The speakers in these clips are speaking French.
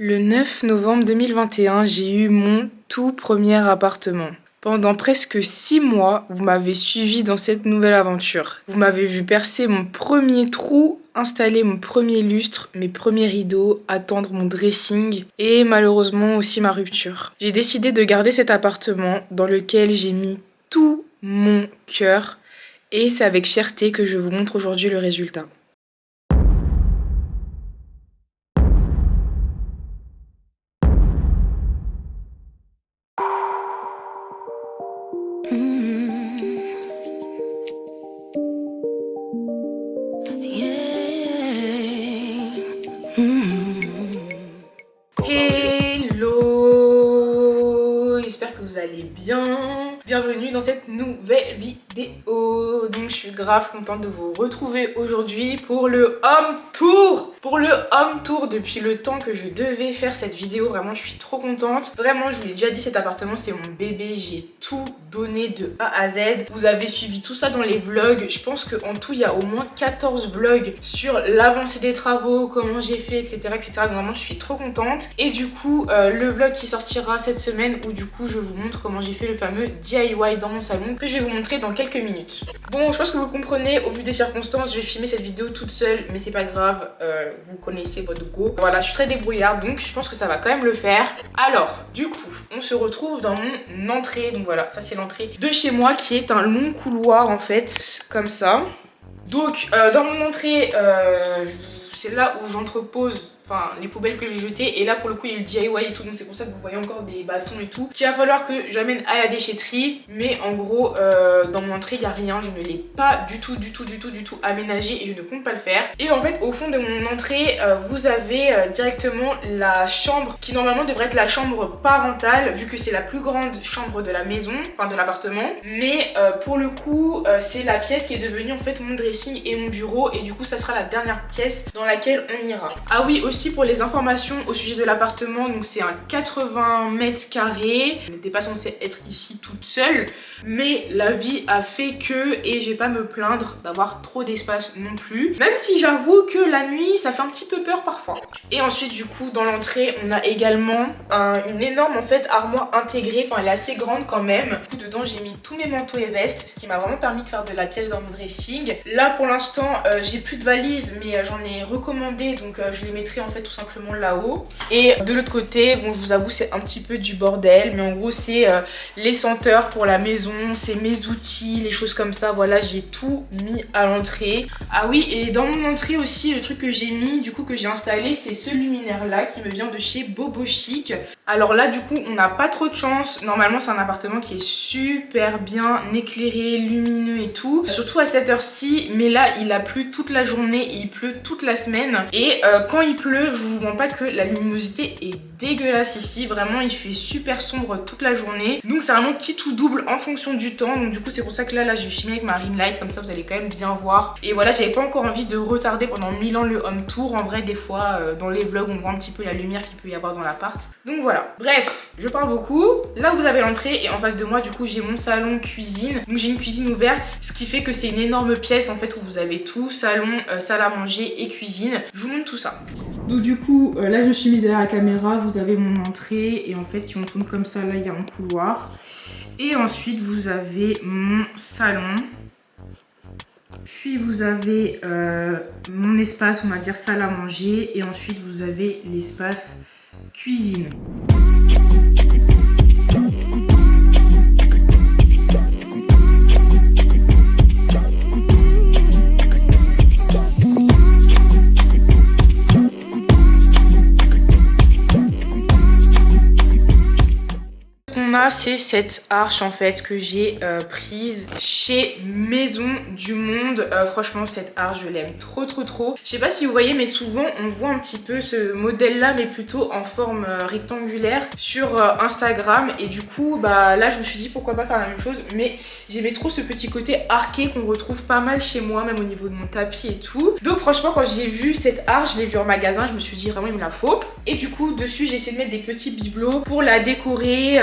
Le 9 novembre 2021, j'ai eu mon tout premier appartement. Pendant presque 6 mois, vous m'avez suivi dans cette nouvelle aventure. Vous m'avez vu percer mon premier trou, installer mon premier lustre, mes premiers rideaux, attendre mon dressing et malheureusement aussi ma rupture. J'ai décidé de garder cet appartement dans lequel j'ai mis tout mon cœur et c'est avec fierté que je vous montre aujourd'hui le résultat. Hello, j'espère que vous allez bien. Bienvenue dans cette nouvelle vidéo. Donc je suis grave contente de vous retrouver aujourd'hui pour le home tour. Depuis le temps que je devais faire cette vidéo, vraiment je suis trop contente. Vraiment, je vous l'ai déjà dit, cet appartement c'est mon bébé, j'ai tout donné de A à Z. Vous avez suivi tout ça dans les vlogs. Je pense qu'en tout il y a au moins 14 vlogs sur l'avancée des travaux, comment j'ai fait, etc. Donc vraiment je suis trop contente. Et du coup le vlog qui sortira cette semaine où du coup je vous montre comment j'ai fait le fameux DIY dans mon salon que je vais vous montrer dans quelques minutes. Bon, je pense que vous comprenez, au vu des circonstances, je vais filmer cette vidéo toute seule, mais c'est pas grave, vous connaissez votre go. Voilà, je suis très débrouillarde, donc je pense que ça va quand même le faire. Alors, du coup, on se retrouve dans mon entrée. Donc voilà, ça c'est l'entrée de chez moi qui est un long couloir en fait, comme ça. Donc, dans mon entrée, c'est là où j'entrepose les poubelles que j'ai jetées, et là pour le coup il y a eu le DIY et tout, donc c'est pour ça que vous voyez encore des bâtons et tout qu'il va falloir que j'amène à la déchetterie. Mais en gros dans mon entrée il n'y a rien, je ne l'ai pas du tout aménagé et je ne compte pas le faire. Et en fait au fond de mon entrée vous avez directement la chambre qui normalement devrait être la chambre parentale, vu que c'est la plus grande chambre de la maison, enfin de l'appartement. Mais pour le coup c'est la pièce qui est devenue en fait mon dressing et mon bureau, et du coup ça sera la dernière pièce dans laquelle on ira. Ah oui, aussi pour les informations au sujet de l'appartement, donc c'est un 80 mètres carrés. Je n'étais pas censée être ici toute seule, mais la vie a fait que, et je vais pas me plaindre d'avoir trop d'espace non plus, même si j'avoue que la nuit ça fait un petit peu peur parfois. Et ensuite du coup dans l'entrée on a également une énorme en fait armoire intégrée, enfin elle est assez grande quand même. Du coup dedans j'ai mis tous mes manteaux et vestes, ce qui m'a vraiment permis de faire de la pièce dans mon dressing. Là pour l'instant j'ai plus de valises, mais j'en ai recommandé, donc je les mettrai en fait tout simplement là-haut. Et de l'autre côté, bon je vous avoue c'est un petit peu du bordel, mais en gros c'est les senteurs pour la maison, c'est mes outils, les choses comme ça. Voilà, j'ai tout mis à l'entrée. Ah oui, et dans mon entrée aussi le truc que j'ai mis, du coup que j'ai installé, c'est ce luminaire là qui me vient de chez Bobo Chic. Alors là du coup on n'a pas trop de chance, normalement c'est un appartement qui est super bien éclairé, lumineux et tout, surtout à cette heure-ci. Mais là il a plu toute la journée et il pleut toute la semaine, et quand il pleut, je vous mens pas que la luminosité est dégueulasse ici, vraiment il fait super sombre toute la journée, donc c'est vraiment qui tout double en fonction du temps. Donc du coup c'est pour ça que là je vais filmer avec ma ring light, comme ça vous allez quand même bien voir. Et voilà, j'avais pas encore envie de retarder pendant 1000 ans le home tour. En vrai des fois dans les vlogs on voit un petit peu la lumière qu'il peut y avoir dans l'appart, donc voilà. Bref, je parle beaucoup. Là vous avez l'entrée, et en face de moi du coup j'ai mon salon cuisine. Donc j'ai une cuisine ouverte, ce qui fait que c'est une énorme pièce en fait où vous avez tout, salon, salle à manger et cuisine. Je vous montre tout ça. Donc du coup là je me suis mise derrière la caméra, vous avez mon entrée, et en fait si on tourne comme ça là il y a un couloir, et ensuite vous avez mon salon, puis vous avez mon espace on va dire salle à manger, et ensuite vous avez l'espace cuisine. C'est cette arche en fait que j'ai prise chez Maison du Monde. Franchement cette arche je l'aime trop. Je sais pas si vous voyez, mais souvent on voit un petit peu ce modèle là, mais plutôt en forme rectangulaire sur Instagram. Et du coup bah là je me suis dit pourquoi pas faire la même chose, mais j'aimais trop ce petit côté arqué qu'on retrouve pas mal chez moi, même au niveau de mon tapis et tout. Donc franchement quand j'ai vu cette arche, je l'ai vue en magasin, je me suis dit vraiment il me la faut. Et du coup dessus j'ai essayé de mettre des petits bibelots pour la décorer,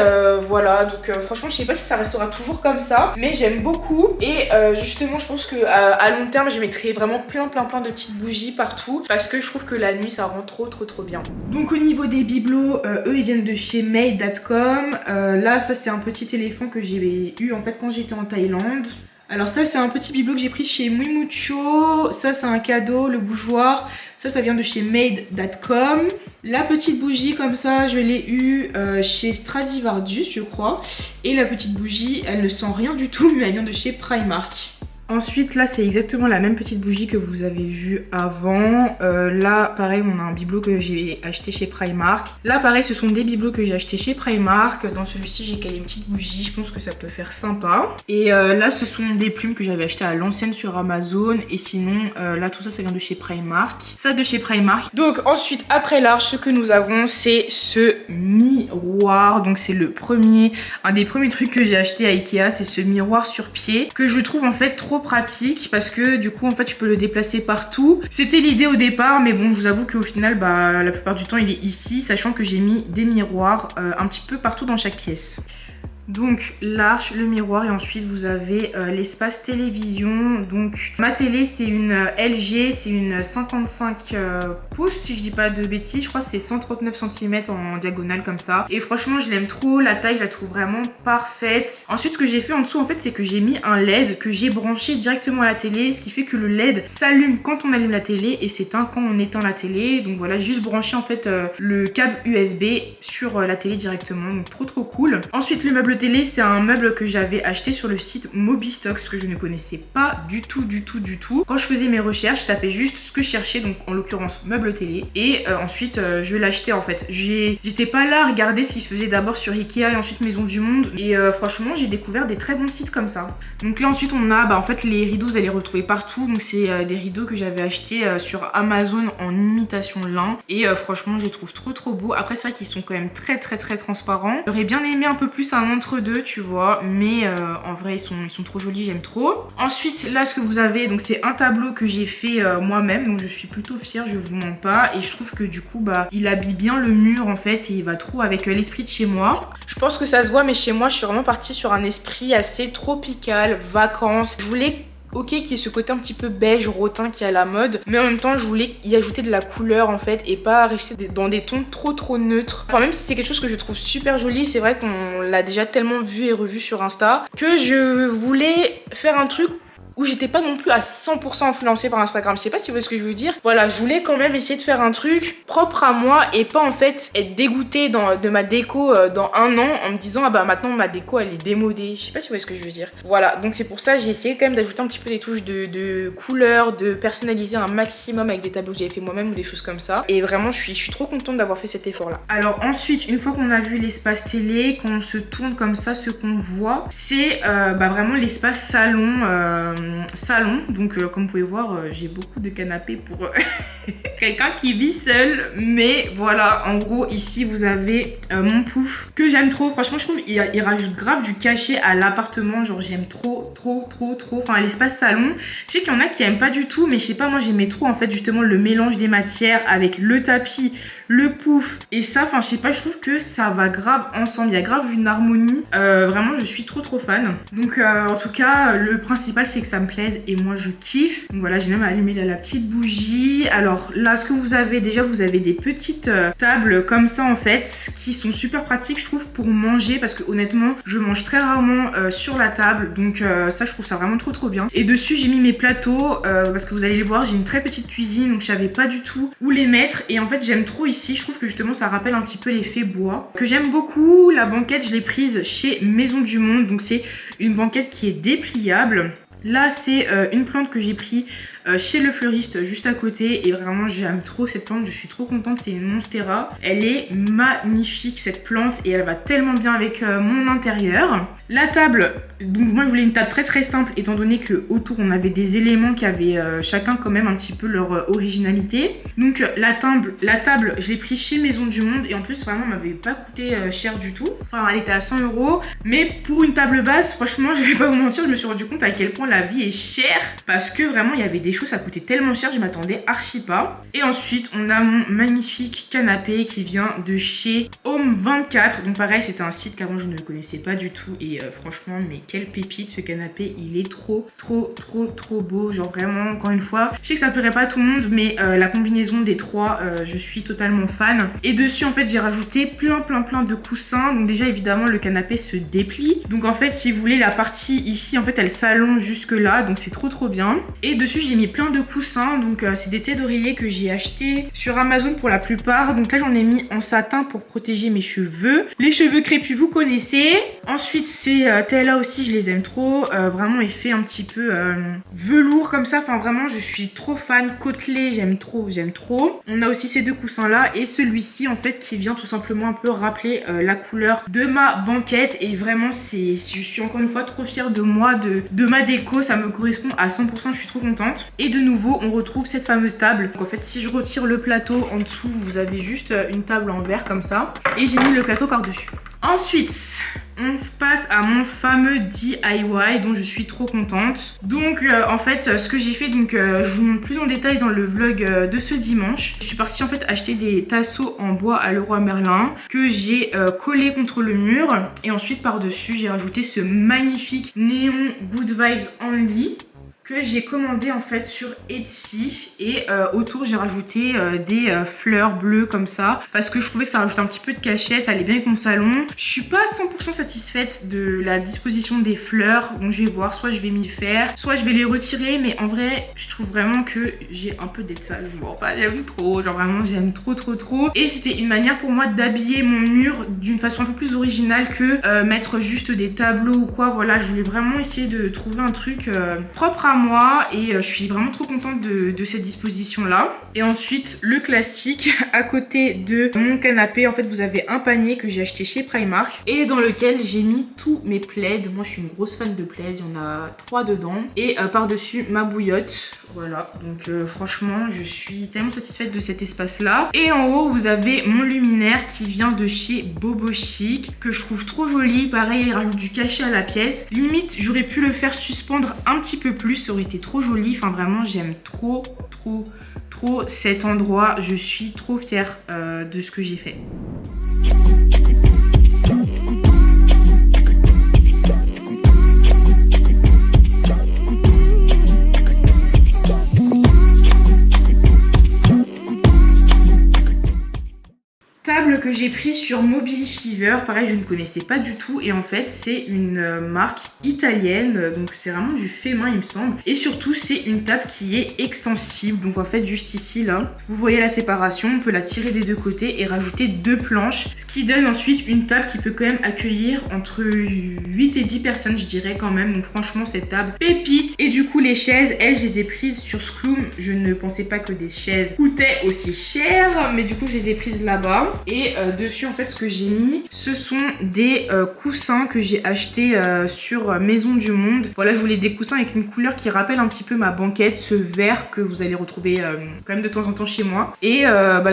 voilà, donc franchement je sais pas si ça restera toujours comme ça, mais j'aime beaucoup. Et justement je pense que à long terme je mettrai vraiment plein de petites bougies partout, parce que je trouve que la nuit ça rend trop bien. Donc au niveau des bibelots, eux ils viennent de chez made.com. Là ça c'est un petit éléphant que j'ai eu en fait quand j'étais en Thaïlande. Alors ça c'est un petit bibelot que j'ai pris chez Muimucho. Ça c'est un cadeau, le bougeoir. Ça vient de chez made.com. La petite bougie comme ça je l'ai eue chez Stradivarius je crois. Et la petite bougie elle ne sent rien du tout, mais elle vient de chez Primark. Ensuite, là, c'est exactement la même petite bougie que vous avez vue avant. Là, pareil, on a un bibelot que j'ai acheté chez Primark. Là, pareil, ce sont des bibelots que j'ai achetés chez Primark. Dans celui-ci, j'ai calé une petite bougie. Je pense que ça peut faire sympa. Et là, ce sont des plumes que j'avais achetées à l'ancienne sur Amazon. Et sinon, là, tout ça, ça vient de chez Primark. Ça de chez Primark. Donc, ensuite, après l'arche, ce que nous avons, c'est ce miroir. Donc, c'est un des premiers trucs que j'ai acheté à Ikea. C'est ce miroir sur pied que je trouve en fait trop pratique parce que du coup en fait je peux le déplacer partout. C'était l'idée au départ, mais bon je vous avoue qu'au final la plupart du temps il est ici, sachant que j'ai mis des miroirs un petit peu partout dans chaque pièce. Donc l'arche, le miroir, et ensuite vous avez l'espace télévision. Donc ma télé c'est une LG, c'est une 55 pouces si je dis pas de bêtises, je crois que c'est 139 cm en diagonale comme ça. Et franchement je l'aime trop, la taille je la trouve vraiment parfaite. Ensuite ce que j'ai fait en dessous en fait c'est que j'ai mis un LED que j'ai branché directement à la télé, ce qui fait que le LED s'allume quand on allume la télé et s'éteint quand on éteint la télé. Donc voilà, juste branché en fait le câble USB sur la télé directement, donc trop cool. Ensuite le meuble télé, c'est un meuble que j'avais acheté sur le site Mobistocks que je ne connaissais pas du tout. Quand je faisais mes recherches, je tapais juste ce que je cherchais, donc en l'occurrence meuble télé, et ensuite je l'achetais en fait. J'étais pas là à regarder ce qui se faisait d'abord sur Ikea et ensuite Maison du Monde, et franchement j'ai découvert des très bons sites comme ça. Donc là ensuite on a en fait les rideaux, vous allez les retrouver partout, donc c'est des rideaux que j'avais achetés sur Amazon en imitation lin, et franchement je les trouve trop beaux. Après c'est vrai qu'ils sont quand même très transparents. J'aurais bien aimé un peu plus un entre-deux, tu vois, mais en vrai ils sont trop jolis, j'aime trop. Ensuite là ce que vous avez, donc c'est un tableau que j'ai fait moi-même, donc je suis plutôt fière, je vous mens pas, et je trouve que du coup il habille bien le mur en fait, et il va trop avec l'esprit de chez moi. Je pense que ça se voit, mais chez moi je suis vraiment partie sur un esprit assez tropical, vacances. Je voulais qu'il y ait ce côté un petit peu beige, rotin qui est à la mode, mais en même temps je voulais y ajouter de la couleur en fait, et pas rester dans des tons trop neutres. Enfin, même si c'est quelque chose que je trouve super joli, c'est vrai qu'on l'a déjà tellement vu et revu sur Insta, que je voulais faire un truc où j'étais pas non plus à 100% influencée par Instagram. Je sais pas si vous voyez ce que je veux dire. Voilà, je voulais quand même essayer de faire un truc propre à moi et pas en fait être dégoûtée de ma déco dans un an en me disant ah bah maintenant ma déco elle est démodée. Je sais pas si vous voyez ce que je veux dire. Voilà, donc c'est pour ça que j'ai essayé quand même d'ajouter un petit peu des touches de couleurs, de personnaliser un maximum avec des tableaux que j'avais fait moi-même ou des choses comme ça. Et vraiment je suis trop contente d'avoir fait cet effort là. Alors ensuite, une fois qu'on a vu l'espace télé, qu'on se tourne comme ça, ce qu'on voit, c'est vraiment l'espace salon. Donc comme vous pouvez voir, j'ai beaucoup de canapés pour quelqu'un qui vit seul, mais voilà, en gros ici vous avez mon pouf que j'aime trop. Franchement je trouve il rajoute grave du cachet à l'appartement, genre j'aime trop, enfin l'espace salon. Je sais qu'il y en a qui aiment pas du tout, mais je sais pas, moi j'aimais trop en fait justement le mélange des matières avec le tapis, le pouf et ça, enfin je sais pas, je trouve que ça va grave ensemble, il y a grave une harmonie, vraiment je suis trop fan. Donc en tout cas le principal c'est que ça me plaise et moi je kiffe. Donc voilà, j'ai même allumé la petite bougie. Alors là ce que vous avez, déjà vous avez des petites tables comme ça en fait qui sont super pratiques je trouve pour manger, parce que honnêtement je mange très rarement sur la table, donc ça je trouve ça vraiment trop bien. Et dessus j'ai mis mes plateaux parce que vous allez les voir, j'ai une très petite cuisine donc je savais pas du tout où les mettre, et en fait j'aime trop ici, je trouve que justement ça rappelle un petit peu l'effet bois que j'aime beaucoup. La banquette je l'ai prise chez Maison du Monde, donc c'est une banquette qui est dépliable. Là c'est une plante que j'ai pris chez le fleuriste juste à côté, et vraiment j'aime trop cette plante, je suis trop contente, c'est une monstera. Elle est magnifique cette plante et elle va tellement bien avec mon intérieur. La table, donc moi je voulais une table très simple étant donné que autour on avait des éléments qui avaient chacun quand même un petit peu leur originalité. Donc la table je l'ai prise chez Maison du Monde, et en plus vraiment elle m'avait pas coûté cher du tout. Enfin elle était à 100 €, mais pour une table basse franchement je vais pas vous mentir, je me suis rendu compte à quel point la vie est chère, parce que vraiment il y avait des choux, ça coûtait tellement cher, je m'attendais archi pas. Et ensuite, on a mon magnifique canapé qui vient de chez Home24. Donc pareil, c'était un site qu'avant je ne connaissais pas du tout. Et franchement, mais quelle pépite ce canapé. Il est trop beau. Genre vraiment, encore une fois, je sais que ça plairait pas à tout le monde, mais la combinaison des trois, je suis totalement fan. Et dessus, en fait, j'ai rajouté plein de coussins. Donc déjà, évidemment, le canapé se déplie. Donc en fait, si vous voulez, la partie ici, en fait, elle s'allonge jusque là. Donc c'est trop bien. Et dessus, j'ai mis plein de coussins. Donc c'est des têtes d'oreiller que j'ai acheté sur Amazon pour la plupart. Donc là, j'en ai mis en satin pour protéger mes cheveux. Les cheveux crépus, vous connaissez. Ensuite, ces telles-là aussi, je les aime trop. Vraiment, effet un petit peu velours comme ça. Enfin, vraiment, je suis trop fan. Côtelé, j'aime trop. On a aussi ces deux coussins-là et celui-ci, en fait, qui vient tout simplement un peu rappeler la couleur de ma banquette. Et vraiment, je suis encore une fois trop fière de moi, de ma déco. Ça me correspond à 100%, je suis trop contente. Et de nouveau, on retrouve cette fameuse table. Donc en fait, si je retire le plateau, en dessous, vous avez juste une table en verre comme ça. Et j'ai mis le plateau par-dessus. Ensuite, on passe à mon fameux DIY dont je suis trop contente. Donc en fait, ce que j'ai fait, donc je vous montre plus en détail dans le vlog de ce dimanche. Je suis partie en fait acheter des tasseaux en bois à Leroy Merlin que j'ai collé contre le mur. Et ensuite par-dessus, j'ai rajouté ce magnifique néon Good Vibes Only que j'ai commandé en fait sur Etsy et autour j'ai rajouté des fleurs bleues comme ça parce que je trouvais que ça rajoutait un petit peu de cachet, ça allait bien avec mon salon. Je suis pas 100% satisfaite de la disposition des fleurs, donc je vais voir, soit je vais m'y faire, soit je vais les retirer, mais en vrai je trouve vraiment que j'ai un peu d'être sale, bon pas j'aime trop, genre vraiment j'aime trop et c'était une manière pour moi d'habiller mon mur d'une façon un peu plus originale que mettre juste des tableaux ou quoi. Voilà, je voulais vraiment essayer de trouver un truc propre à moi et je suis vraiment trop contente de cette disposition là. Et ensuite le classique à côté de mon canapé, en fait vous avez un panier que j'ai acheté chez Primark et dans lequel j'ai mis tous mes plaids. Moi je suis une grosse fan de plaids, il y en a 3 dedans et par dessus ma bouillotte. Voilà, donc franchement je suis tellement satisfaite de cet espace là. Et en haut vous avez mon luminaire qui vient de chez Bobo Chic que je trouve trop joli. Pareil, il rajoute du cachet à la pièce, limite j'aurais pu le faire suspendre un petit peu plus, ça aurait été trop joli. Enfin vraiment j'aime trop cet endroit, je suis trop fière de ce que j'ai fait. Table que j'ai pris sur Mobile Fever, pareil je ne connaissais pas du tout et en fait c'est une marque italienne, donc c'est vraiment du fait main il me semble, et surtout c'est une table qui est extensible. Donc en fait juste ici là vous voyez la séparation, on peut la tirer des deux côtés et rajouter 2 planches, ce qui donne ensuite une table qui peut quand même accueillir entre 8 et 10 personnes je dirais quand même. Donc franchement cette table pépite. Et du coup les chaises, elles je les ai prises sur Skloom, je ne pensais pas que des chaises coûtaient aussi cher, mais du coup je les ai prises là-bas. Et dessus en fait ce que j'ai mis, ce sont des coussins que j'ai achetés sur Maison du Monde. Voilà, je voulais des coussins avec une couleur qui rappelle un petit peu ma banquette, ce vert que vous allez retrouver quand même de temps en temps chez moi. Et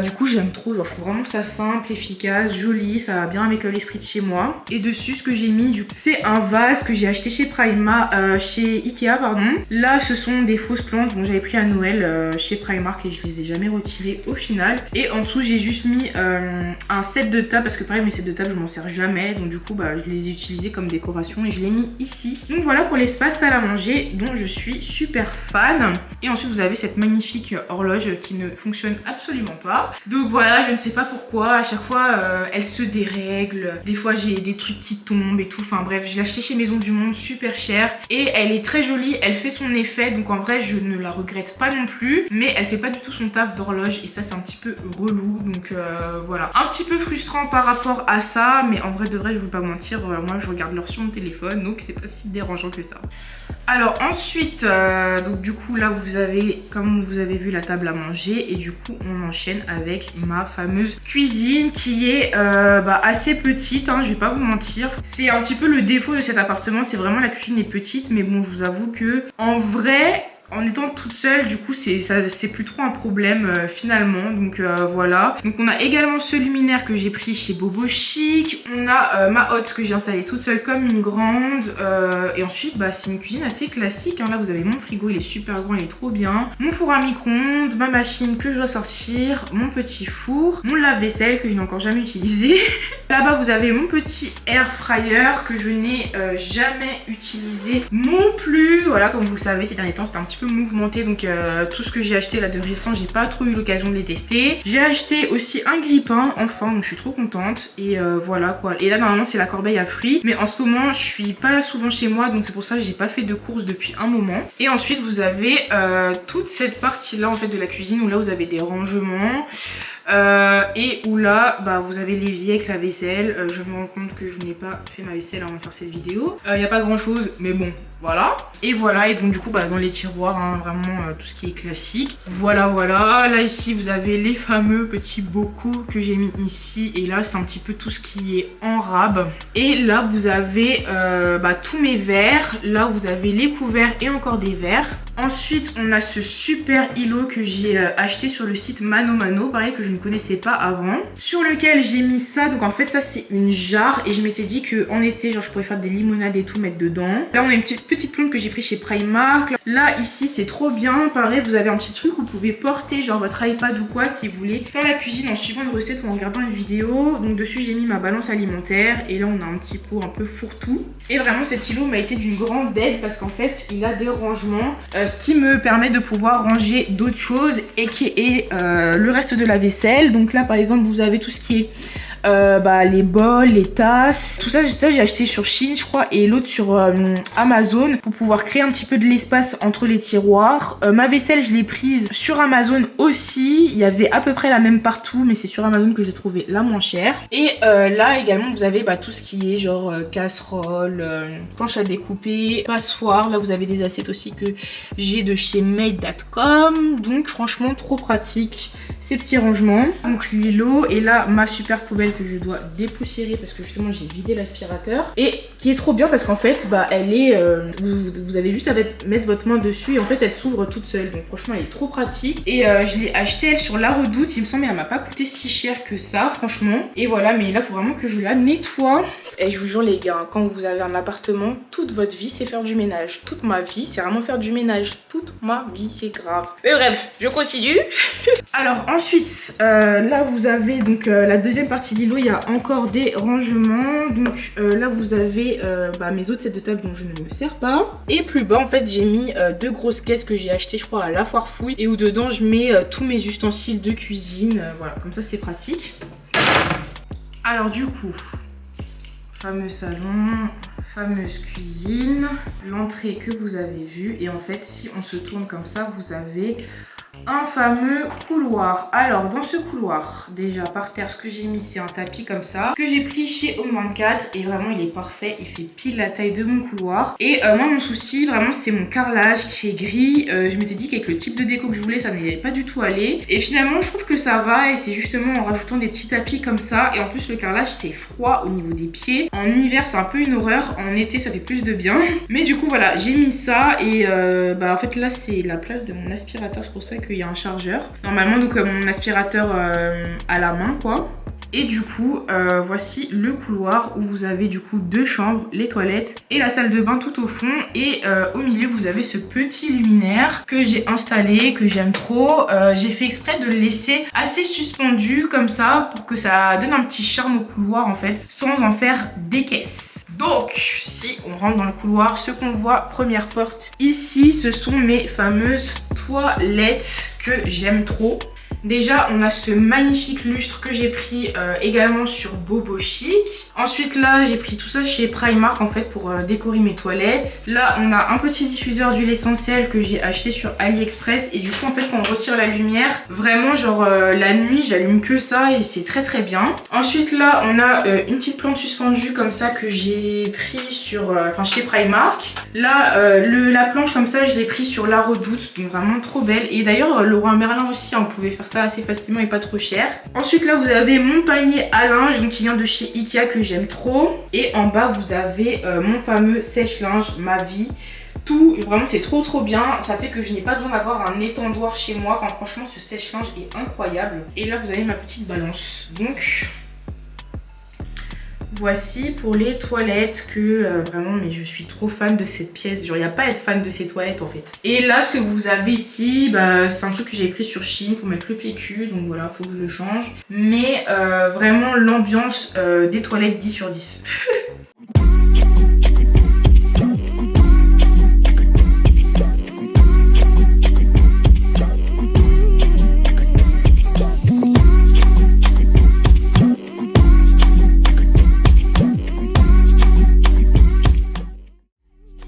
du coup j'aime trop, genre je trouve vraiment ça simple, efficace, joli, ça va bien avec l'esprit de chez moi. Et dessus ce que j'ai mis du coup, c'est un vase que j'ai acheté chez chez Ikea pardon. Là ce sont des fausses plantes dont j'avais pris à Noël chez Primark et je les ai jamais retirées au final. Et en dessous j'ai juste mis un set de table parce que pareil mes sets de table je m'en sers jamais, donc du coup je les ai utilisés comme décoration et je l'ai mis ici. Donc voilà pour l'espace salle à manger dont je suis super fan. Et ensuite vous avez cette magnifique horloge qui ne fonctionne absolument pas. Donc voilà, je ne sais pas pourquoi à chaque fois elle se dérègle, des fois j'ai des trucs qui tombent et tout, enfin bref je l'ai achetée chez Maison du Monde super cher et elle est très jolie, elle fait son effet, donc en vrai je ne la regrette pas non plus, mais elle fait pas du tout son taf d'horloge et ça c'est un petit peu relou. Donc voilà, un petit peu frustrant par rapport à ça, mais en vrai de vrai je vais pas mentir, moi je regarde l'heure sur mon téléphone donc c'est pas si dérangeant que ça. Alors ensuite donc du coup là vous avez, comme vous avez vu, la table à manger et du coup on enchaîne avec ma fameuse cuisine qui est assez petite hein, je vais pas vous mentir. C'est un petit peu le défaut de cet appartement, c'est vraiment la cuisine est petite, mais bon je vous avoue que en vrai en étant toute seule, du coup c'est plus trop un problème finalement. Donc voilà. Donc on a également ce luminaire que j'ai pris chez Bobo Chic. On a ma hotte que j'ai installée toute seule comme une grande. Et ensuite bah, c'est une cuisine assez classique, hein. Là vous avez mon frigo, il est super grand, il est trop bien. Mon four à micro-ondes, ma machine que je dois sortir, mon petit four, mon lave-vaisselle que je n'ai encore jamais utilisé. Là-bas vous avez mon petit air fryer que je n'ai jamais utilisé non plus. Voilà, comme vous le savez, ces derniers temps c'était un petit peu mouvementé, donc tout ce que j'ai acheté là de récent, j'ai pas trop eu l'occasion de les tester. J'ai acheté aussi un grille-pain enfin, donc je suis trop contente. Et voilà quoi. Et là normalement c'est la corbeille à fruits, mais en ce moment je suis pas souvent chez moi, donc c'est pour ça que j'ai pas fait de courses depuis un moment. Et ensuite vous avez toute cette partie là en fait de la cuisine où là vous avez des rangements. Et où là bah, vous avez l'évier avec la vaisselle. Je me rends compte que je n'ai pas fait ma vaisselle avant de faire cette vidéo. Il n'y a pas grand chose mais bon voilà. Et voilà, et donc du coup bah, dans les tiroirs hein, vraiment tout ce qui est classique. Voilà voilà, là ici vous avez les fameux petits bocaux que j'ai mis ici. Et là c'est un petit peu tout ce qui est en rab. Et là vous avez bah, tous mes verres. Là vous avez les couverts et encore des verres. Ensuite on a ce super îlot que j'ai acheté sur le site Mano Mano, pareil que je ne connaissais pas avant, sur lequel j'ai mis ça. Donc en fait ça c'est une jarre et je m'étais dit qu'en été genre je pourrais faire des limonades et tout, mettre dedans. Là on a une petite plombe que j'ai pris chez Primark. Là ici c'est trop bien, pareil vous avez un petit truc où vous pouvez porter genre votre iPad ou quoi si vous voulez faire la cuisine en suivant une recette ou en regardant une vidéo. Donc dessus j'ai mis ma balance alimentaire et là on a un petit pot un peu fourre-tout. Et vraiment cet îlot m'a été d'une grande aide parce qu'en fait il a des rangements, ce qui me permet de pouvoir ranger d'autres choses et qui est le reste de la vaisselle. Donc là par exemple vous avez tout ce qui est bah, les bols, les tasses, tout ça j'ai acheté sur Shein je crois et l'autre sur Amazon pour pouvoir créer un petit peu de l'espace entre les tiroirs. Ma vaisselle je l'ai prise sur Amazon aussi, il y avait à peu près la même partout mais c'est sur Amazon que j'ai trouvé la moins chère. Et là également vous avez bah, tout ce qui est genre casserole, planche à découper, passoire. Là vous avez des assiettes aussi que j'ai de chez made.com, donc franchement trop pratique ces petits rangements. Donc l'îlot et là ma super poubelle que je dois dépoussiérer parce que justement j'ai vidé l'aspirateur et qui est trop bien parce qu'en fait bah elle est vous avez juste à mettre votre main dessus et en fait elle s'ouvre toute seule, donc franchement elle est trop pratique. Et je l'ai acheté elle sur La Redoute, il me semble, mais elle m'a pas coûté si cher que ça franchement. Et voilà, mais là faut vraiment que je la nettoie. Et je vous jure les gars, quand vous avez un appartement, toute votre vie c'est faire du ménage. Toute ma vie c'est vraiment faire du ménage. Toute ma vie c'est grave. Mais bref, je continue. Alors ensuite là vous avez donc la deuxième partie de l'îlot, il y a encore des rangements. Donc là vous avez bah, mes autres sets de table dont je ne me sers pas. Et plus bas en fait j'ai mis deux grosses caisses que j'ai achetées je crois à la foire fouille et où dedans je mets tous mes ustensiles de cuisine. Voilà, comme ça c'est pratique. Alors du coup, fameux salon, fameuse cuisine, l'entrée que vous avez vue. Et en fait si on se tourne comme ça vous avez un fameux couloir. Alors dans ce couloir, déjà par terre ce que j'ai mis c'est un tapis comme ça que j'ai pris chez Home 24 et vraiment il est parfait, il fait pile la taille de mon couloir. Et moi mon souci vraiment c'est mon carrelage qui est gris. Je m'étais dit qu'avec le type de déco que je voulais ça n'allait pas du tout aller et finalement je trouve que ça va et c'est justement en rajoutant des petits tapis comme ça. Et en plus le carrelage c'est froid au niveau des pieds, en hiver c'est un peu une horreur, en été ça fait plus de bien. Mais du coup voilà j'ai mis ça et bah en fait là c'est la place de mon aspirateur, c'est pour ça qu'il y a un chargeur normalement, donc mon aspirateur à la main quoi. Et du coup voici le couloir où vous avez du coup deux chambres, les toilettes et la salle de bain tout au fond. Et au milieu vous avez ce petit luminaire que j'ai installé, que j'aime trop. J'ai fait exprès de le laisser assez suspendu comme ça pour que ça donne un petit charme au couloir en fait, sans en faire des caisses. Donc si on rentre dans le couloir, ce qu'on voit, première porte ici, ce sont mes fameuses toilettes que j'aime trop. Déjà, on a ce magnifique lustre que j'ai pris également sur Bobo Chic. Ensuite, là, j'ai pris tout ça chez Primark en fait pour décorer mes toilettes. Là, on a un petit diffuseur d'huile essentielle que j'ai acheté sur AliExpress. Et du coup, en fait, quand on retire la lumière, vraiment, genre la nuit, j'allume que ça et c'est très très bien. Ensuite, là, on a une petite plante suspendue comme ça que j'ai pris sur, chez Primark. Là, la planche comme ça, je l'ai pris sur La Redoute, donc vraiment trop belle. Et d'ailleurs, le roi Merlin aussi, on pouvait faire ça assez facilement et pas trop cher. Ensuite là vous avez mon panier à linge donc qui vient de chez Ikea que j'aime trop. Et en bas vous avez mon fameux sèche-linge Ma Vie tout. Vraiment c'est trop bien. Ça fait que je n'ai pas besoin d'avoir un étendoir chez moi. Enfin franchement ce sèche-linge est incroyable. Et là vous avez ma petite balance. Donc voici pour les toilettes que vraiment mais je suis trop fan de cette pièce. Genre il n'y a pas à être fan de ces toilettes en fait. Et là ce que vous avez ici, bah, c'est un truc que j'ai pris sur Shein pour mettre le PQ. Donc voilà, faut que je le change. Mais vraiment l'ambiance des toilettes 10 sur 10.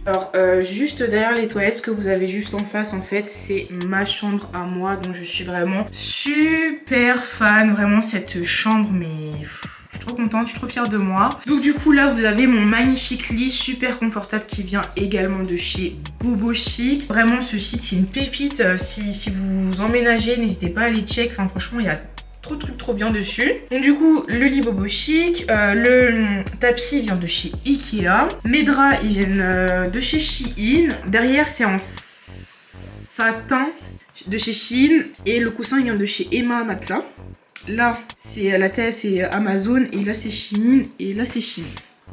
Alors juste derrière les toilettes, ce que vous avez juste en face en fait c'est ma chambre à moi, donc je suis vraiment super fan, vraiment cette chambre mais je suis trop contente, je suis trop fière de moi. Donc du coup là vous avez mon magnifique lit super confortable qui vient également de chez Bobo Chic. Vraiment ce site c'est une pépite, si vous emménagez n'hésitez pas à aller check, enfin franchement il y a trop de trucs trop bien dessus. Donc du coup le lit Bobo Chic, le tapis vient de chez Ikea, mes draps ils viennent de chez Shein, derrière c'est en satin de chez Shein et le coussin il vient de chez Emma Matelas. Là c'est la tête c'est Amazon et là c'est Shein et là c'est Shein.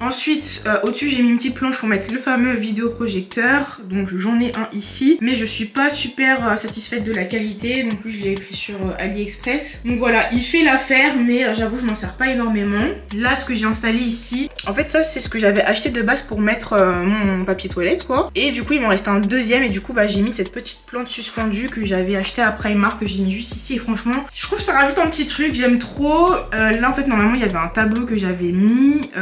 Ensuite, au-dessus j'ai mis une petite planche pour mettre le fameux vidéoprojecteur. Donc j'en ai un ici. Mais je suis pas super satisfaite de la qualité. Donc lui je l'ai pris sur AliExpress. Donc voilà, il fait l'affaire mais j'avoue je m'en sers pas énormément. Là ce que j'ai installé ici, en fait ça c'est ce que j'avais acheté de base pour mettre mon papier toilette quoi. Et du coup il m'en reste un deuxième et du coup bah, j'ai mis cette petite plante suspendue que j'avais acheté à Primark que j'ai mis juste ici. Et franchement je trouve que ça rajoute un petit truc, j'aime trop. Là en fait normalement il y avait un tableau que j'avais mis.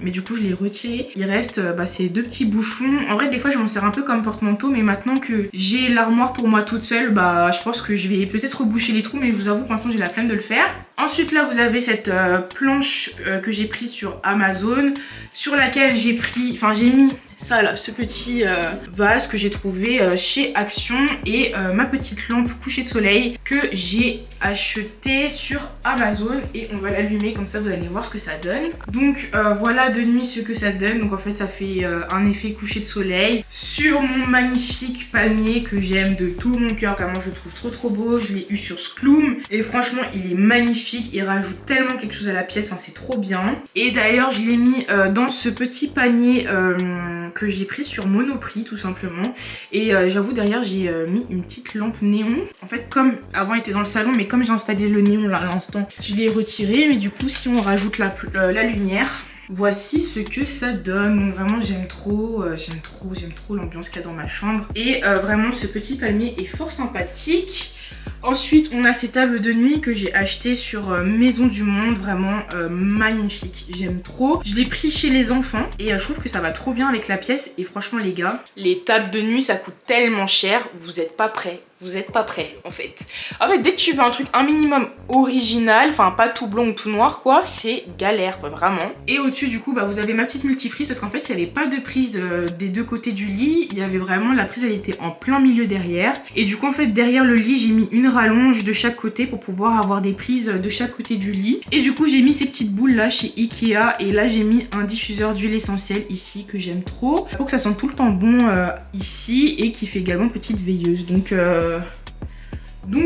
Mais du coup je l'ai retiré. Il reste ces deux petits bouchons. En vrai des fois je m'en sers un peu comme porte-manteau, mais maintenant que j'ai l'armoire pour moi toute seule, bah je pense que je vais peut-être reboucher les trous, mais je vous avoue pour l'instant j'ai la flemme de le faire. Ensuite là vous avez cette planche que j'ai prise sur Amazon, sur laquelle j'ai mis ça là, ce petit vase que j'ai trouvé chez Action et ma petite lampe coucher de soleil que j'ai acheté sur Amazon et on va l'allumer comme ça vous allez voir ce que ça donne. Donc voilà de nuit ce que ça donne. Donc en fait ça fait un effet coucher de soleil sur mon magnifique palmier que j'aime de tout mon cœur. Vraiment je le trouve trop beau. Je l'ai eu sur Skloom et franchement il est magnifique, il rajoute tellement quelque chose à la pièce, enfin c'est trop bien. Et d'ailleurs je l'ai mis dans ce petit panier que j'ai pris sur Monoprix tout simplement. Et j'avoue derrière j'ai mis une petite lampe néon. En fait comme avant elle était dans le salon, mais comme j'ai installé le néon là à l'instant, je l'ai retiré. Mais du coup si on rajoute la lumière, voici ce que ça donne. Donc vraiment j'aime trop l'ambiance qu'il y a dans ma chambre. Et vraiment ce petit palmier est fort sympathique. Ensuite on a ces tables de nuit que j'ai achetées sur Maison du Monde, vraiment magnifique, j'aime trop. Je l'ai pris chez les enfants et je trouve que ça va trop bien avec la pièce. Et franchement les gars, les tables de nuit ça coûte tellement cher, vous êtes pas prêts. Vous êtes pas prêts en fait. En fait dès que tu veux un truc un minimum original, enfin pas tout blanc ou tout noir quoi, c'est galère quoi, vraiment. Et au-dessus du coup bah vous avez ma petite multiprise parce qu'en fait il n'y avait pas de prise des deux côtés du lit. Il y avait vraiment, la prise elle était en plein milieu derrière. Et du coup en fait derrière le lit j'ai mis une rallonge de chaque côté pour pouvoir avoir des prises de chaque côté du lit. Et du coup j'ai mis ces petites boules là chez Ikea. Et là j'ai mis un diffuseur d'huile essentielle ici que j'aime trop pour que ça sente tout le temps bon ici, et qui fait également petite veilleuse. Donc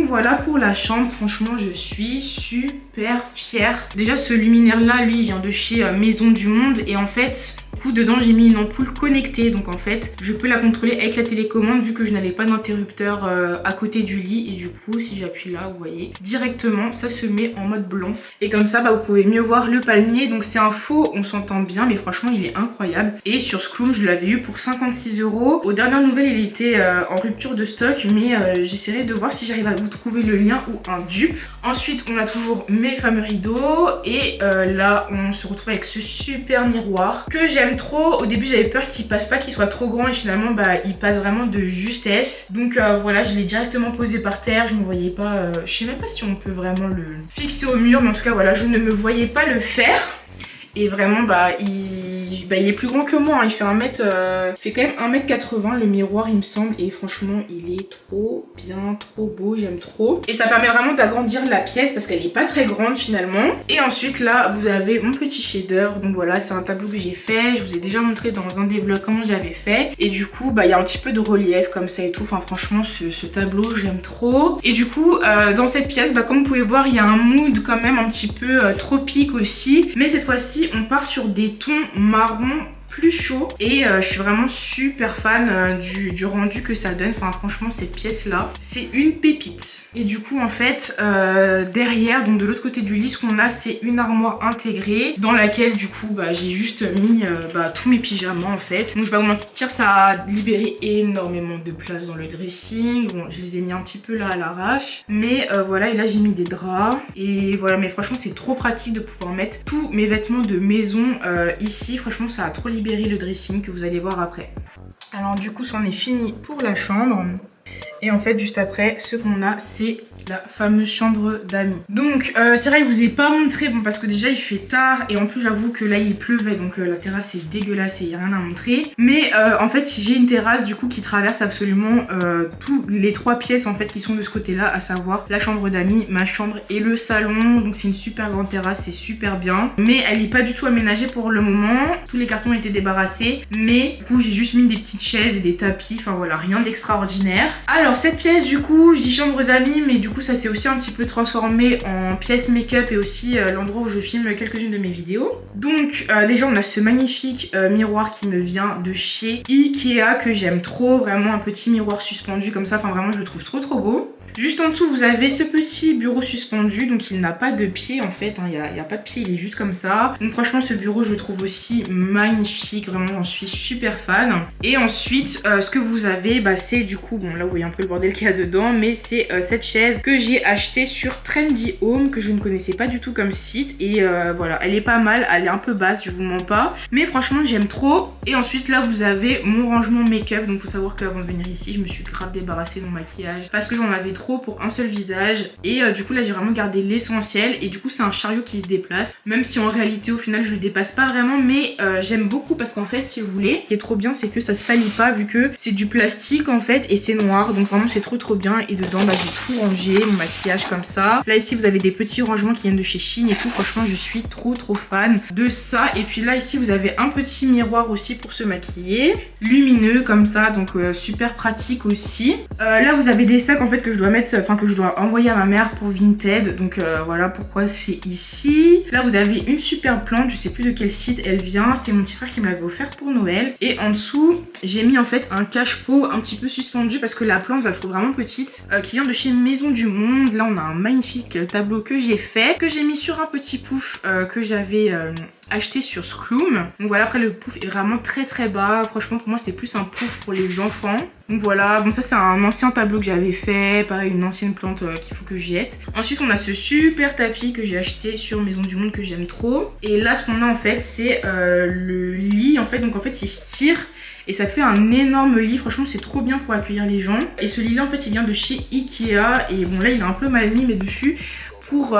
voilà pour la chambre, franchement je suis super fière. Déjà ce luminaire là, lui il vient de chez Maison du Monde et en fait dedans j'ai mis une ampoule connectée, donc en fait je peux la contrôler avec la télécommande vu que je n'avais pas d'interrupteur à côté du lit. Et du coup si j'appuie là vous voyez directement ça se met en mode blanc et comme ça bah, vous pouvez mieux voir le palmier. Donc c'est un faux, on s'entend bien mais franchement il est incroyable. Et sur Skloom je l'avais eu pour 56 €. Aux dernières nouvelles il était en rupture de stock, mais j'essaierai de voir si j'arrive à vous trouver le lien ou un dupe. Ensuite on a toujours mes fameux rideaux et là on se retrouve avec ce super miroir que j'aime trop. Au début j'avais peur qu'il passe pas, qu'il soit trop grand, et finalement bah il passe vraiment de justesse. Donc voilà, je l'ai directement posé par terre. Je ne voyais pas, je sais même pas si on peut vraiment le fixer au mur, mais en tout cas voilà, je ne me voyais pas le faire. Et vraiment bah il est plus grand que moi, hein. Il fait fait quand même 1m80 le miroir il me semble. Et franchement il est trop bien, trop beau, j'aime trop. Et ça permet vraiment d'agrandir la pièce parce qu'elle est pas très grande finalement. Et ensuite là vous avez mon petit shader. Donc voilà, c'est un tableau que j'ai fait. Je vous ai déjà montré dans un des vlogs comment j'avais fait. Et du coup bah il y a un petit peu de relief comme ça et tout. Enfin franchement ce tableau j'aime trop. Et du coup dans cette pièce bah comme vous pouvez voir il y a un mood quand même un petit peu tropique aussi. Mais cette fois-ci on part sur des tons marron plus chaud et je suis vraiment super fan du rendu que ça donne. Enfin franchement cette pièce là c'est une pépite. Et du coup en fait derrière, donc de l'autre côté du lit, ce qu'on a c'est une armoire intégrée dans laquelle du coup bah, j'ai juste mis tous mes pyjamas en fait. Donc je vais pas vous mentir, ça a libéré énormément de place dans le dressing. Bon je les ai mis un petit peu là à l'arrache, mais voilà. Et là j'ai mis des draps et voilà, mais franchement c'est trop pratique de pouvoir mettre tous mes vêtements de maison ici. Franchement ça a trop libéré le dressing que vous allez voir après. Alors du coup c'en est fini pour la chambre. Et en fait juste après ce qu'on a c'est la fameuse chambre d'amis. Donc c'est vrai que je vous ai pas montré, bon parce que déjà il fait tard et en plus j'avoue que là il pleuvait donc la terrasse est dégueulasse et il n'y a rien à montrer. Mais en fait j'ai une terrasse du coup qui traverse absolument tous les 3 pièces en fait qui sont de ce côté là, à savoir la chambre d'amis, ma chambre et le salon. Donc c'est une super grande terrasse, c'est super bien. Mais elle n'est pas du tout aménagée pour le moment. Tous les cartons ont été débarrassés. Mais du coup j'ai juste mis des petites chaises et des tapis, enfin voilà, rien d'extraordinaire. Alors cette pièce du coup, je dis chambre d'amis mais du coup ça s'est aussi un petit peu transformé en pièce make-up et aussi l'endroit où je filme quelques-unes de mes vidéos. Donc déjà on a ce magnifique miroir qui me vient de chez Ikea que j'aime trop, vraiment un petit miroir suspendu comme ça, enfin vraiment je le trouve trop beau. Juste en dessous vous avez ce petit bureau suspendu, donc il n'a pas de pied en fait, hein. Il n'y a pas de pied, il est juste comme ça. Donc franchement ce bureau je le trouve aussi magnifique, vraiment j'en suis super fan. Et ensuite ce que vous avez bah, c'est du coup, bon là vous voyez un peu le bordel qu'il y a dedans, mais c'est cette chaise que j'ai achetée sur Trendy Home, que je ne connaissais pas du tout comme site. Et voilà, elle est pas mal, elle est un peu basse, je vous mens pas, mais franchement j'aime trop. Et ensuite là vous avez mon rangement make-up, donc faut savoir qu'avant de venir ici je me suis grave débarrassée de mon maquillage parce que j'en avais trop pour un seul visage. Et du coup là j'ai vraiment gardé l'essentiel. Et du coup c'est un chariot qui se déplace, même si en réalité au final je le dépasse pas vraiment, mais j'aime beaucoup parce qu'en fait si vous voulez, ce qui est trop bien c'est que ça salit pas vu que c'est du plastique en fait et c'est noir, donc vraiment c'est trop bien. Et dedans bah, j'ai tout rangé, mon maquillage comme ça. Là ici vous avez des petits rangements qui viennent de chez Shein et tout, franchement je suis trop fan de ça. Et puis là ici vous avez un petit miroir aussi pour se maquiller, lumineux comme ça, donc super pratique aussi. Là vous avez des sacs en fait que je dois mettre, enfin que je dois envoyer à ma mère pour Vinted, donc voilà pourquoi c'est ici. Là vous avez une super plante, je sais plus de quel site elle vient, c'était mon petit frère qui me l'avait offert pour Noël. Et en dessous j'ai mis en fait un cache-pot un petit peu suspendu parce que la plante je la trouve vraiment petite, qui vient de chez Maison du Monde. Là on a un magnifique tableau que j'ai fait, que j'ai mis sur un petit pouf que j'avais acheté sur Skloom. Donc voilà, après le pouf est vraiment très bas, franchement pour moi c'est plus un pouf pour les enfants. Donc voilà, bon ça c'est un ancien tableau que j'avais fait, pareil une ancienne plante qu'il faut que je jette. Ensuite on a ce super tapis que j'ai acheté sur Maison du Monde que j'aime trop. Et là ce qu'on a en fait c'est le lit en fait, donc en fait il se tire et ça fait un énorme lit, franchement c'est trop bien pour accueillir les gens. Et ce lit là en fait il vient de chez Ikea et bon là il est un peu mal mis mais dessus pour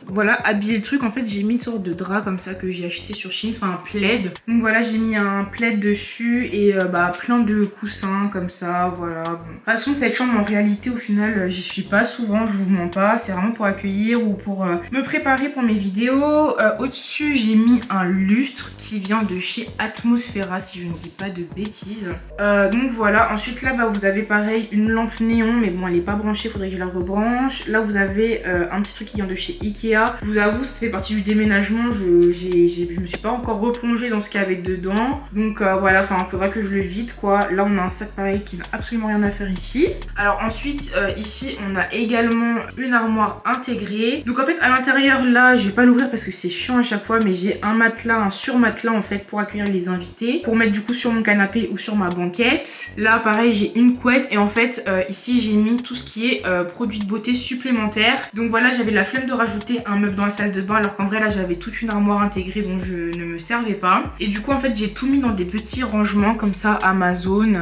voilà habiller le truc en fait j'ai mis une sorte de drap comme ça que j'ai acheté sur Shein, enfin un plaid. Donc voilà j'ai mis un plaid dessus et bah plein de coussins comme ça, voilà. Bon. De toute façon cette chambre en réalité au final j'y suis pas souvent, je vous mens pas, c'est vraiment pour accueillir ou pour me préparer pour mes vidéos. Au-dessus j'ai mis un lustre qui vient de chez Atmosfera si je ne dis pas de bêtises. Donc voilà, ensuite là bah, vous avez pareil une lampe néon mais bon elle est pas branchée, faudrait que je la rebranche. Là vous avez un petit truc qui vient de chez Ikea. Je vous avoue ça fait partie du déménagement, je me suis pas encore replongée dans ce qu'il y avait dedans. Donc voilà, enfin il faudra que je le vide quoi. Là on a un sac pareil qui n'a absolument rien à faire ici. Alors ensuite ici on a également une armoire intégrée. Donc en fait à l'intérieur là je vais pas l'ouvrir parce que c'est chiant à chaque fois, mais j'ai un matelas, un surmatelas en fait pour accueillir les invités, pour mettre du coup sur mon canapé ou sur ma banquette. Là pareil j'ai une couette et en fait ici j'ai mis tout ce qui est produits de beauté supplémentaires. Donc voilà j'avais la flemme de rajouter un meuble dans la salle de bain alors qu'en vrai là j'avais toute une armoire intégrée dont je ne me servais pas. Et du coup en fait j'ai tout mis dans des petits rangements comme ça Amazon,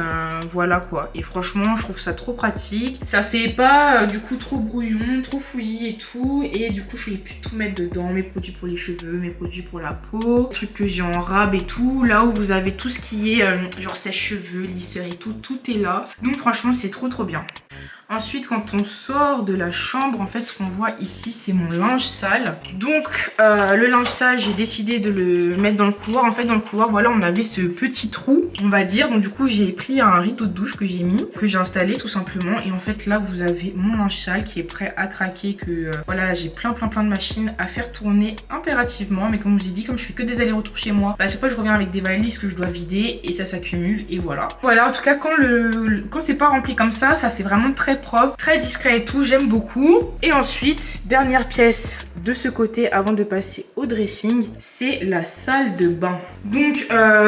voilà quoi. Et franchement je trouve ça trop pratique. Ça fait pas du coup trop brouillon, trop fouillis et tout. Et du coup je vais pu tout mettre dedans, mes produits pour les cheveux, mes produits pour la peau, trucs que j'ai en rab et tout. Là où vous avez tout ce qui est genre sèche-cheveux, lisseur et tout, tout est là. Donc franchement c'est trop bien. Ensuite, quand on sort de la chambre, en fait, ce qu'on voit ici, c'est mon linge sale. Donc, le linge sale, j'ai décidé de le mettre dans le couloir. En fait, dans le couloir, voilà, on avait ce petit trou, on va dire. Donc, du coup, j'ai pris un rideau de douche que j'ai mis, que j'ai installé tout simplement. Et en fait, là, vous avez mon linge sale qui est prêt à craquer. Que voilà, là, j'ai plein de machines à faire tourner impérativement. Mais comme je vous ai dit, comme je fais que des allers-retours chez moi, à chaque fois, je reviens avec des valises que je dois vider et ça s'accumule. Et voilà. Voilà, en tout cas, quand c'est pas rempli comme ça fait vraiment très propre, très discret et tout, j'aime beaucoup. Et ensuite, dernière pièce de ce côté avant de passer au dressing, c'est la salle de bain. Donc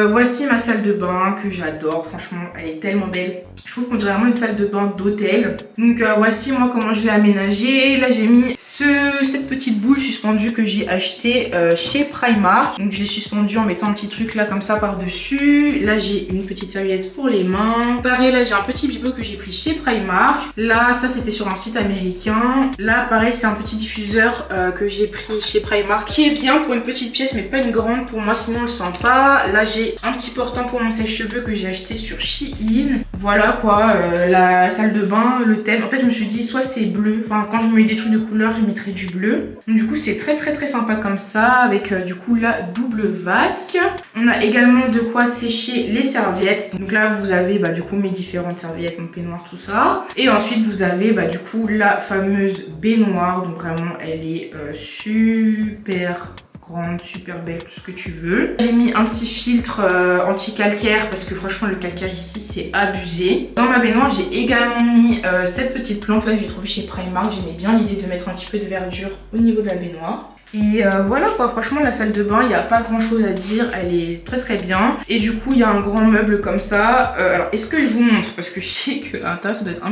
voici ma salle de bain que j'adore, franchement elle est tellement belle. Je trouve qu'on dirait vraiment une salle de bain d'hôtel. Donc voici moi comment je l'ai aménagée. Là j'ai mis cette petite boule suspendue que j'ai achetée chez Primark. Donc je l'ai suspendue en mettant un petit truc là comme ça par dessus. Là j'ai une petite serviette pour les mains. Pareil là j'ai un petit bibelot que j'ai pris chez Primark. Là ça c'était sur un site américain. Là pareil c'est un petit diffuseur que j'ai pris chez Primark qui est bien pour une petite pièce mais pas une grande pour moi sinon on le sent pas. Là j'ai un petit portant pour mon sèche-cheveux que j'ai acheté sur Shein. Voilà quoi, la salle de bain, le thème. En fait je me suis dit soit c'est bleu, enfin quand je mets des trucs de couleur je mettrai du bleu. Donc, du coup c'est très sympa comme ça avec du coup la double vasque. On a également de quoi sécher les serviettes. Donc là vous avez du coup mes différentes serviettes, mon peignoir, tout ça. Et ensuite vous avez du coup la fameuse baignoire. Donc vraiment elle est super grande, super belle, tout ce que tu veux. J'ai mis un petit filtre anti-calcaire parce que franchement le calcaire ici c'est abusé. Dans ma baignoire j'ai également mis cette petite plante là que j'ai trouvée chez Primark. J'aimais bien l'idée de mettre un petit peu de verdure au niveau de la baignoire. Et voilà quoi, franchement la salle de bain il n'y a pas grand chose à dire, elle est très bien. Et du coup il y a un grand meuble comme ça. Alors est-ce que je vous montre? Parce que je sais que à l'intérieur ça doit être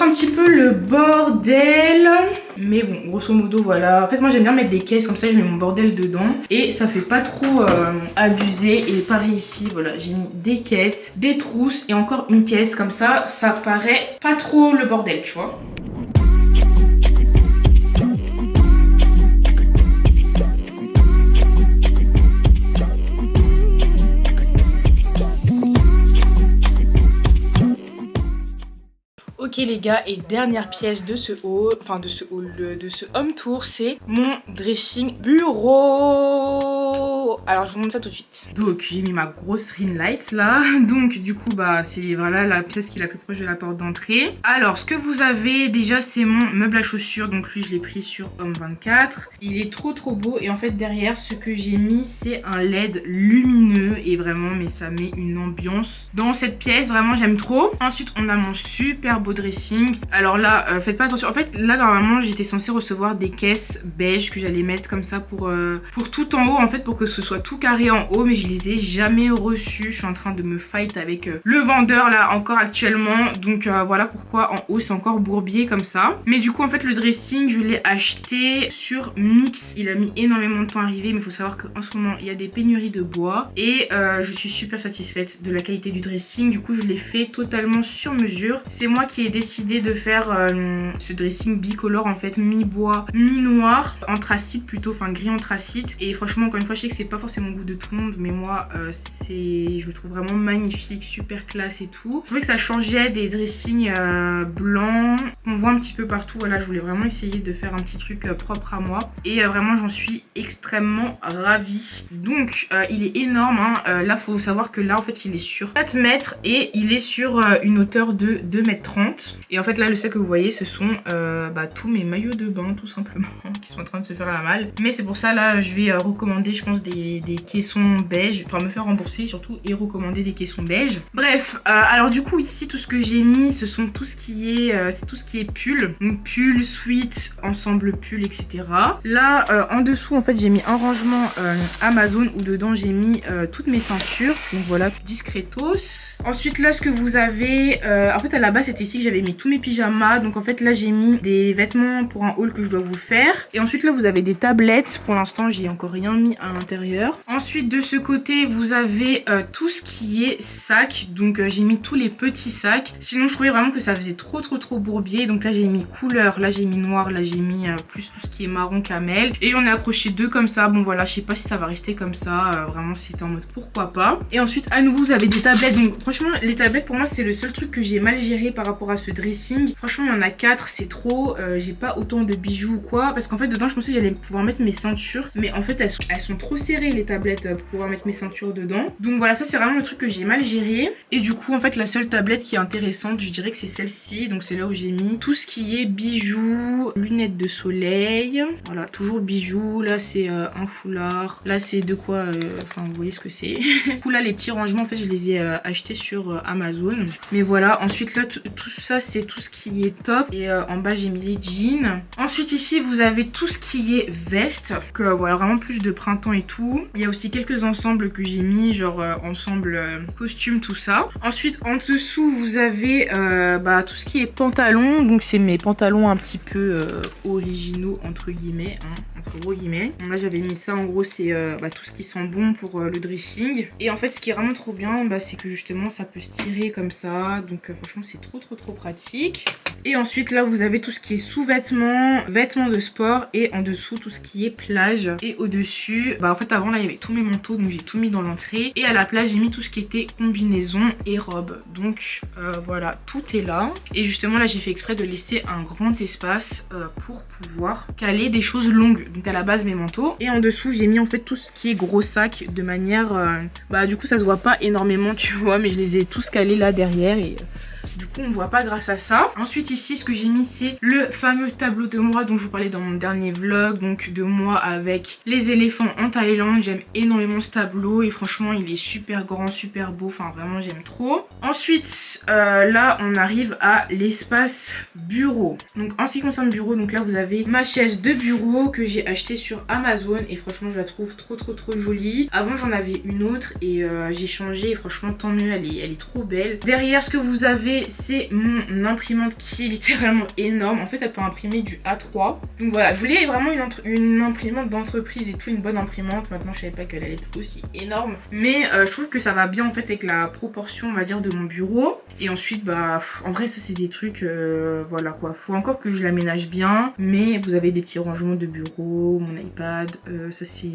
un petit peu le bordel. Mais bon grosso modo voilà. En fait moi j'aime bien mettre des caisses comme ça, je mets mon bordel dedans. Et ça fait pas trop abusé. Et pareil ici voilà, j'ai mis des caisses, des trousses et encore une caisse comme ça. Ça paraît pas trop le bordel tu vois. Ok les gars, et dernière pièce de ce haul, de ce home tour, c'est mon dressing bureau. Alors je vous montre ça tout de suite. Donc j'ai mis ma grosse ring light là. Donc du coup c'est voilà la pièce qui est la plus proche de la porte d'entrée. Alors ce que vous avez déjà c'est mon meuble à chaussures. Donc lui je l'ai pris sur Home24. Il est trop beau et en fait derrière ce que j'ai mis c'est un LED lumineux et vraiment mais ça met une ambiance dans cette pièce. Vraiment j'aime trop. Ensuite on a mon super beau dressing. Alors là faites pas attention. En fait là normalement j'étais censée recevoir des caisses beige que j'allais mettre comme ça pour tout en haut en fait pour que ce soit tout carré en haut, mais je les ai jamais reçus. Je suis en train de me fight avec le vendeur là encore actuellement. Donc voilà pourquoi en haut c'est encore bourbier comme ça. Mais du coup en fait le dressing je l'ai acheté sur Mix. Il a mis énormément de temps à arriver, mais il faut savoir qu'en ce moment il y a des pénuries de bois et je suis super satisfaite de la qualité du dressing. Du coup je l'ai fait totalement sur mesure. C'est moi qui ai décidé de faire ce dressing bicolore en fait, mi-bois, mi-noir, anthracite plutôt, enfin gris anthracite. Et franchement encore une fois je sais que c'est pas forcément au goût de tout le monde, mais moi je le trouve vraiment magnifique, super classe et tout. Je trouvais que ça changeait des dressings blancs qu'on voit un petit peu partout. Voilà, je voulais vraiment essayer de faire un petit truc propre à moi et vraiment j'en suis extrêmement ravie. Donc il est énorme hein. Là faut savoir que là en fait il est sur 4 mètres et il est sur une hauteur de 2,30 m. Et en fait là le sac que vous voyez ce sont tous mes maillots de bain tout simplement qui sont en train de se faire la malle. Mais c'est pour ça là je vais recommander je pense des j'ai des caissons beige, enfin me faire rembourser surtout et recommander des caissons beige. Bref, alors du coup ici tout ce que j'ai mis ce sont tout ce qui est, c'est tout ce qui est pull. Donc pull, sweat, ensemble pull, etc. Là en dessous en fait j'ai mis un rangement Amazon où dedans j'ai mis toutes mes ceintures. Donc voilà, discretos. Ensuite là ce que vous avez, en fait à la base c'était ici que j'avais mis tous mes pyjamas. Donc en fait là j'ai mis des vêtements pour un haul que je dois vous faire. Et ensuite là vous avez des tablettes. Pour l'instant j'ai encore rien mis à l'intérieur. Ensuite de ce côté vous avez tout ce qui est sac. Donc j'ai mis tous les petits sacs. Sinon je trouvais vraiment que ça faisait trop bourbier. Donc là j'ai mis couleur, là j'ai mis noir, là j'ai mis plus tout ce qui est marron camel. Et on a accroché deux comme ça. Bon voilà, je sais pas si ça va rester comme ça. Vraiment c'était en mode pourquoi pas. Et ensuite à nouveau vous avez des tablettes. Donc franchement les tablettes pour moi c'est le seul truc que j'ai mal géré par rapport à ce dressing. Franchement il y en a 4, c'est trop. J'ai pas autant de bijoux ou quoi. Parce qu'en fait dedans je pensais que j'allais pouvoir mettre mes ceintures. Mais en fait elles sont trop serrées les tablettes pour pouvoir mettre mes ceintures dedans. Donc voilà, ça c'est vraiment le truc que j'ai mal géré. Et du coup en fait la seule tablette qui est intéressante je dirais que c'est celle-ci. Donc c'est là où j'ai mis tout ce qui est bijoux, lunettes de soleil. Voilà, toujours bijoux. Là c'est un foulard. Là c'est de quoi, enfin vous voyez ce que c'est. Du coup là les petits rangements en fait je les ai achetés sur Amazon. Mais voilà, ensuite là tout ça c'est tout ce qui est top. Et en bas j'ai mis les jeans. Ensuite ici vous avez tout ce qui est veste. Donc voilà, vraiment plus de printemps et tout. Il y a aussi quelques ensembles que j'ai mis, genre ensemble costume, tout ça. Ensuite en dessous vous avez tout ce qui est pantalon. Donc c'est mes pantalons un petit peu originaux entre guillemets, hein, entre gros guillemets. Donc là j'avais mis ça, en gros c'est tout ce qui sent bon pour le dressing. Et en fait ce qui est vraiment trop bien c'est que justement ça peut se tirer comme ça. Donc franchement c'est trop pratique. Et ensuite là vous avez tout ce qui est sous-vêtements, vêtements de sport. Et en dessous tout ce qui est plage. Et au dessus en fait avant là il y avait tous mes manteaux. Donc j'ai tout mis dans l'entrée. Et à la plage j'ai mis tout ce qui était combinaison et robe. Donc voilà, tout est là. Et justement là j'ai fait exprès de laisser un grand espace pour pouvoir caler des choses longues. Donc à la base mes manteaux. Et en dessous j'ai mis en fait tout ce qui est gros sac de manière du coup ça se voit pas énormément tu vois, mais je les ai tous calés là derrière et du coup on voit pas grâce à ça. Ensuite ici ce que j'ai mis c'est le fameux tableau de moi dont je vous parlais dans mon dernier vlog. Donc de moi avec les éléphants en Thaïlande. J'aime énormément ce tableau et franchement il est super grand, super beau. Enfin vraiment j'aime trop. Ensuite là on arrive à l'espace bureau. Donc en ce qui concerne bureau, donc là vous avez ma chaise de bureau que j'ai achetée sur Amazon. Et franchement je la trouve trop jolie. Avant j'en avais une autre et j'ai changé et franchement tant mieux, elle est trop belle. Derrière ce que vous avez c'est mon imprimante qui est littéralement énorme. En fait elle peut imprimer du A3. Donc voilà, je voulais vraiment une imprimante d'entreprise et tout, une bonne imprimante. Maintenant je savais pas qu'elle allait être aussi énorme. Mais je trouve que ça va bien en fait avec la proportion on va dire de mon bureau. Et ensuite en vrai ça c'est des trucs voilà quoi. Faut encore que je l'aménage bien. Mais vous avez des petits rangements de bureau, mon iPad. Ça c'est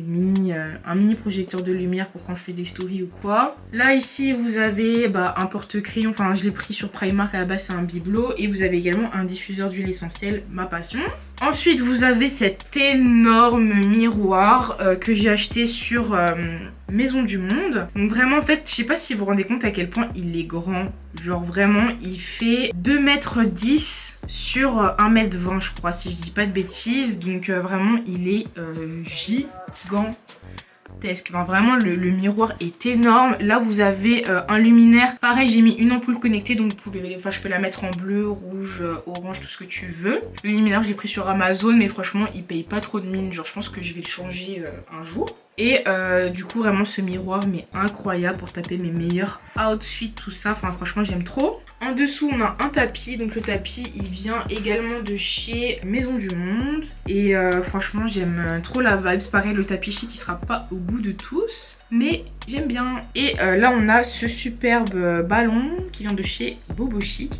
un mini projecteur de lumière pour quand je fais des stories ou quoi. Là ici vous avez un porte-crayon. Enfin je l'ai pris sur Primark, à la base c'est un bibelot. Et vous avez également un diffuseur d'huile essentielle, ma passion. Ensuite vous avez cet énorme miroir que j'ai acheté sur Maison du Monde. Donc vraiment en fait je sais pas si vous vous rendez compte à quel point il est grand. Genre vraiment il fait 2,10 m sur 1,20 m je crois si je dis pas de bêtises. Donc vraiment il est gigantesque. Enfin, vraiment le miroir est énorme. Là vous avez un luminaire. Pareil j'ai mis une ampoule connectée. Donc vous pouvez, je peux la mettre en bleu, rouge, orange, tout ce que tu veux. Le luminaire j'ai pris sur Amazon. Mais franchement il paye pas trop de mine. Genre je pense que je vais le changer un jour. Et du coup vraiment ce miroir mais incroyable pour taper mes meilleurs outfits, tout ça. Enfin franchement j'aime trop. En dessous on a un tapis. Donc le tapis il vient également de chez Maison du Monde. Et franchement j'aime trop la vibe. Pareil le tapis chic il sera pas au goût de tous. Mais j'aime bien. Et là on a ce superbe ballon qui vient de chez Bobo Chic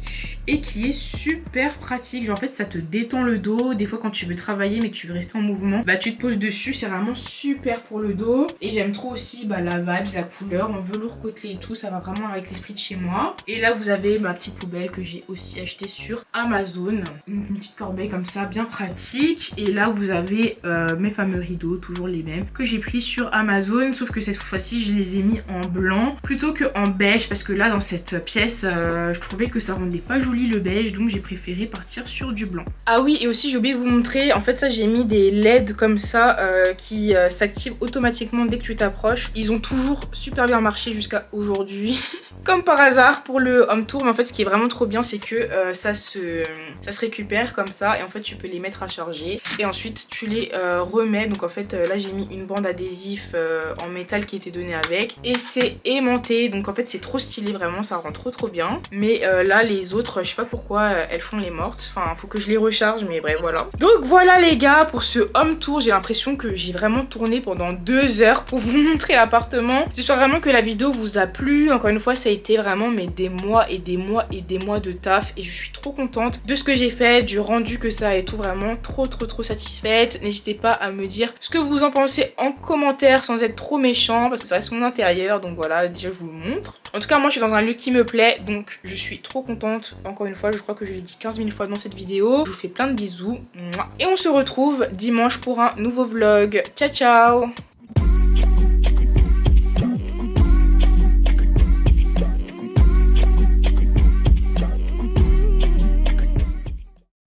et qui est super pratique. Genre en fait ça te détend le dos. Des fois quand tu veux travailler mais que tu veux rester en mouvement, tu te poses dessus. C'est vraiment super pour le dos. Et j'aime trop aussi la vibe, la couleur en velours côtelé et tout. Ça va vraiment avec l'esprit de chez moi. Et là vous avez ma petite poubelle que j'ai aussi achetée sur Amazon. Une petite corbeille comme ça bien pratique. Et là vous avez mes fameux rideaux, toujours les mêmes, que j'ai pris sur Amazon, sauf que cette fois-ci je les ai mis en blanc plutôt que en beige parce que là dans cette pièce je trouvais que ça rendait pas joli le beige, donc j'ai préféré partir sur du blanc. Ah oui, et aussi j'ai oublié de vous montrer, en fait ça j'ai mis des LED comme ça qui s'activent automatiquement dès que tu t'approches. Ils ont toujours super bien marché jusqu'à aujourd'hui. Comme par hasard pour le home tour, mais en fait ce qui est vraiment trop bien c'est que ça se récupère comme ça et en fait tu peux les mettre à charger et ensuite tu les remets. Donc en fait là j'ai mis une bande adhésif en métal qui était donnée avec et c'est aimanté, donc en fait c'est trop stylé, vraiment ça rend trop bien. Mais là les autres je sais pas pourquoi elles font les mortes, enfin faut que je les recharge, mais bref voilà. Donc voilà les gars pour ce home tour, j'ai l'impression que j'ai vraiment tourné pendant 2 heures pour vous montrer l'appartement. J'espère vraiment que la vidéo vous a plu. Encore une fois ça a été vraiment mais des mois et des mois et des mois de taf et je suis trop contente de ce que j'ai fait, du rendu que ça et tout, vraiment trop satisfaite. N'hésitez pas à me dire ce que vous en pensez en commentaire sans être trop méchant parce que ça reste mon intérieur, donc voilà, déjà je vous le montre. En tout cas moi je suis dans un look qui me plaît, donc je suis trop contente. Encore une fois je crois que je l'ai dit 15 000 fois dans cette vidéo. Je vous fais plein de bisous et on se retrouve dimanche pour un nouveau vlog. Ciao ciao.